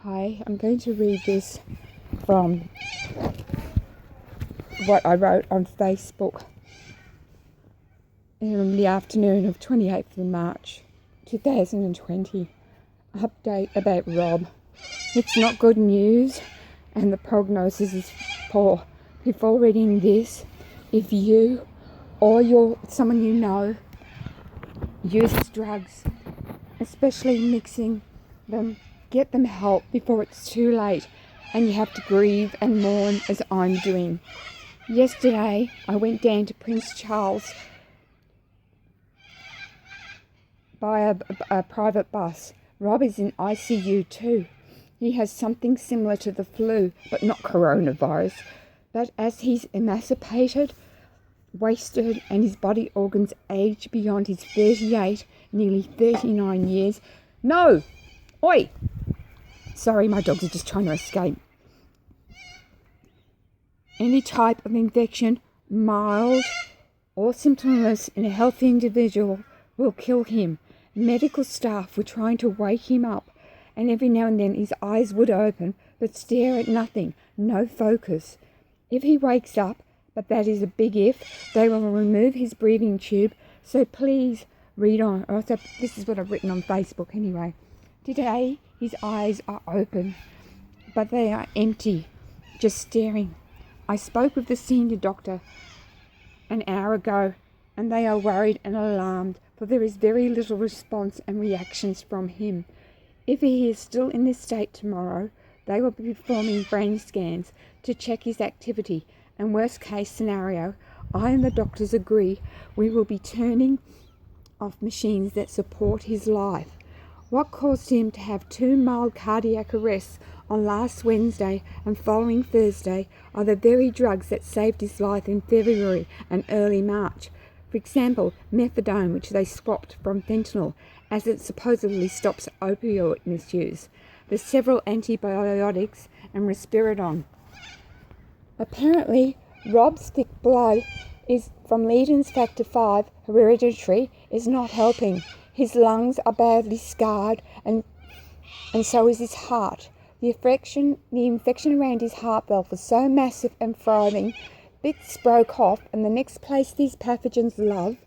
Hi, I'm going to read this from what I wrote on Facebook in the afternoon of 28th of March 2020. Update about Rob. It's not good news and the prognosis is poor. Before reading this, if you or someone you know uses drugs, especially mixing them, get them help before it's too late and you have to grieve and mourn as I'm doing. Yesterday, I went down to Prince Charles by a private bus. Rob is in ICU too. He has something similar to the flu, but not coronavirus. But as he's emaciated, wasted, and his body organs age beyond his 38, nearly 39 years. No! Oi! Sorry, my dogs are just trying to escape. Any type of infection, mild or symptomless in a healthy individual, will kill him. Medical staff were trying to wake him up, and every now and then his eyes would open, but stare at nothing, no focus. If he wakes up, but that is a big if, they will remove his breathing tube, so please read on. This is what I've written on Facebook anyway. Today, his eyes are open, but they are empty, just staring. I spoke with the senior doctor an hour ago, and they are worried and alarmed, for there is very little response and reactions from him. If he is still in this state tomorrow, they will be performing brain scans to check his activity, and worst case scenario, I and the doctors agree we will be turning off machines that support his life. What caused him to have 2 mild cardiac arrests on last Wednesday and following Thursday are the very drugs that saved his life in February and early March. For example, methadone, which they swapped from fentanyl, as it supposedly stops opioid misuse. The several antibiotics and risperidone. Apparently, Rob's thick blood is from Leydens factor 5, hereditary, is not helping. His lungs are badly scarred and so is his heart. The infection around his heart valve was so massive and thriving, bits broke off, and the next place these pathogens love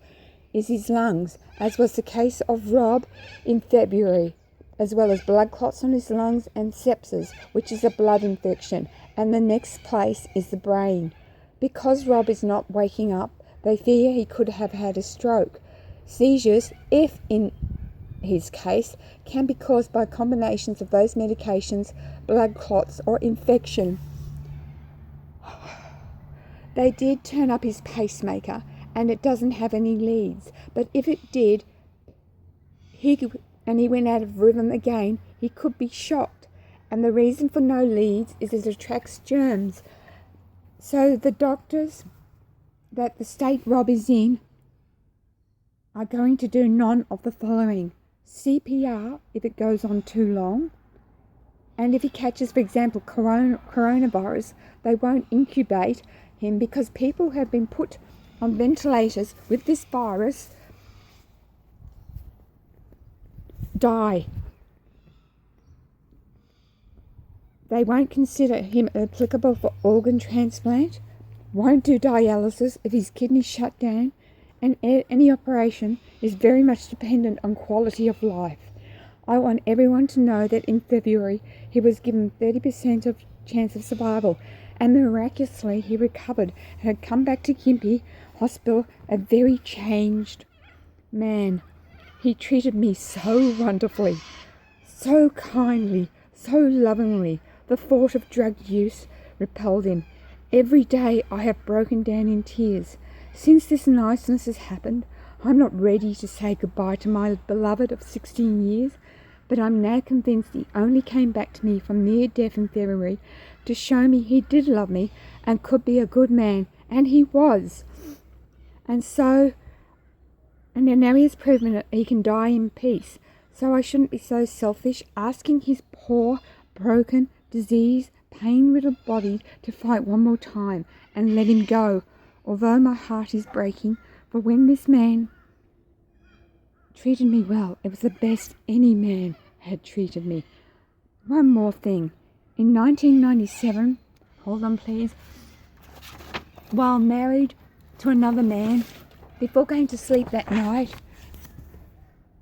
is his lungs, as was the case of Rob in February, as well as blood clots on his lungs and sepsis, which is a blood infection, and the next place is the brain. Because Rob is not waking up, they fear he could have had a stroke. Seizures, if in his case, can be caused by combinations of those medications, blood clots, or infection. They did turn up his pacemaker, and it doesn't have any leads, but if it did, he went out of rhythm again, he could be shocked. And the reason for no leads is it attracts germs. So the doctors that the state Rob is in are going to do none of the following: CPR if it goes on too long, and if he catches, for example, coronavirus, they won't incubate him, because people have been put on ventilators with this virus die. They won't consider him applicable for organ transplant, won't do dialysis if his kidneys shut down, and any operation is very much dependent on quality of life. I want everyone to know that in February he was given 30% of chance of survival, and miraculously he recovered and had come back to Gympie Hospital a very changed man. He treated me so wonderfully, so kindly, so lovingly. The thought of drug use repelled him. Every day I have broken down in tears. Since this niceness has happened, I'm not ready to say goodbye to my beloved of 16 years, but I'm now convinced he only came back to me from near death in February to show me he did love me and could be a good man, and he was. And now he has proven that he can die in peace. So I shouldn't be so selfish, asking his poor, broken, diseased, pain-riddled body to fight one more time and let him go. Although my heart is breaking, for when this man treated me well, it was the best any man had treated me. One more thing. In 1997, hold on please, while married to another man, before going to sleep that night,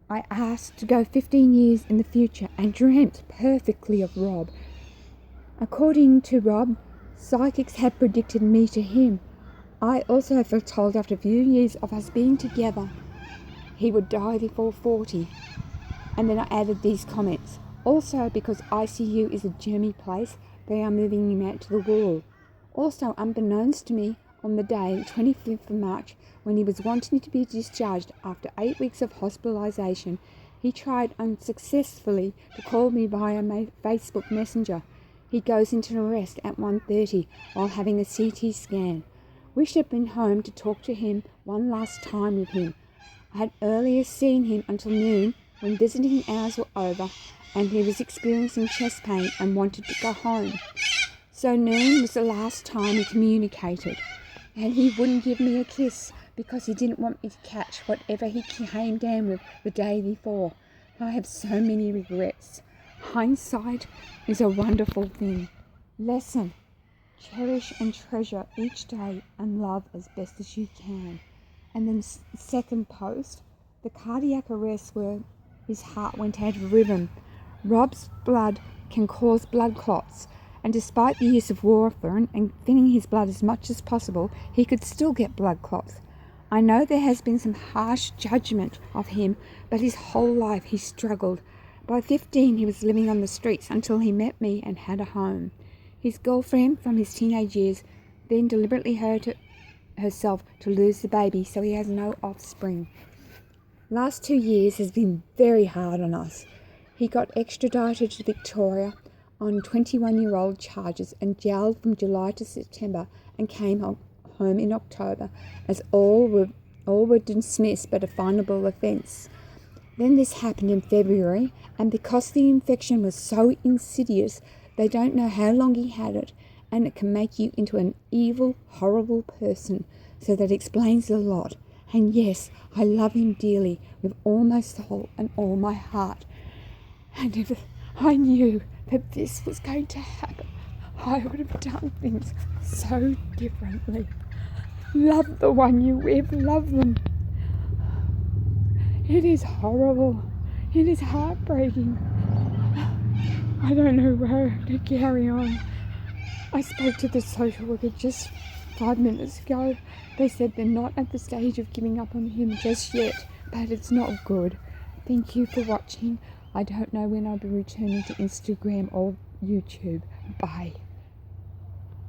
I asked to go 15 years in the future and dreamt perfectly of Rob. According to Rob, psychics had predicted me to him. I also felt told after a few years of us being together, he would die before 40. And then I added these comments. Also, because ICU is a germy place, they are moving him out to the wall. Also, unbeknownst to me, on the day, 25th of March, when he was wanting to be discharged after 8 weeks of hospitalisation, he tried unsuccessfully to call me via my Facebook Messenger. He goes into arrest at 1:30 while having a CT scan. Wish I'd been home to talk to him one last time with him. I had earlier seen him until noon when visiting hours were over and he was experiencing chest pain and wanted to go home. So noon was the last time we communicated, and he wouldn't give me a kiss because he didn't want me to catch whatever he came down with the day before. I have so many regrets. Hindsight is a wonderful thing. Lesson: cherish and treasure each day and love as best as you can. And then second post, the cardiac arrest where his heart went out of rhythm. Rob's blood can cause blood clots, and despite the use of warfarin and thinning his blood as much as possible, he could still get blood clots. I know there has been some harsh judgment of him, but his whole life he struggled. By 15 he was living on the streets until he met me and had a home. His girlfriend from his teenage years then deliberately hurt herself to lose the baby, so he has no offspring. Last 2 years has been very hard on us. He got extradited to Victoria on 21-year-old charges and jailed from July to September and came home in October as all were dismissed but a finable offence. Then this happened in February, and because the infection was so insidious, they don't know how long he had it, and it can make you into an evil, horrible person. So that explains a lot. And yes, I love him dearly with all my soul and all my heart. And if I knew that this was going to happen, I would have done things so differently. Love the one you with, love them. It is horrible. It is heartbreaking. I don't know where to carry on. I spoke to the social worker just 5 minutes ago. They said they're not at the stage of giving up on him just yet, but it's not good. Thank you for watching. I don't know when I'll be returning to Instagram or YouTube. Bye.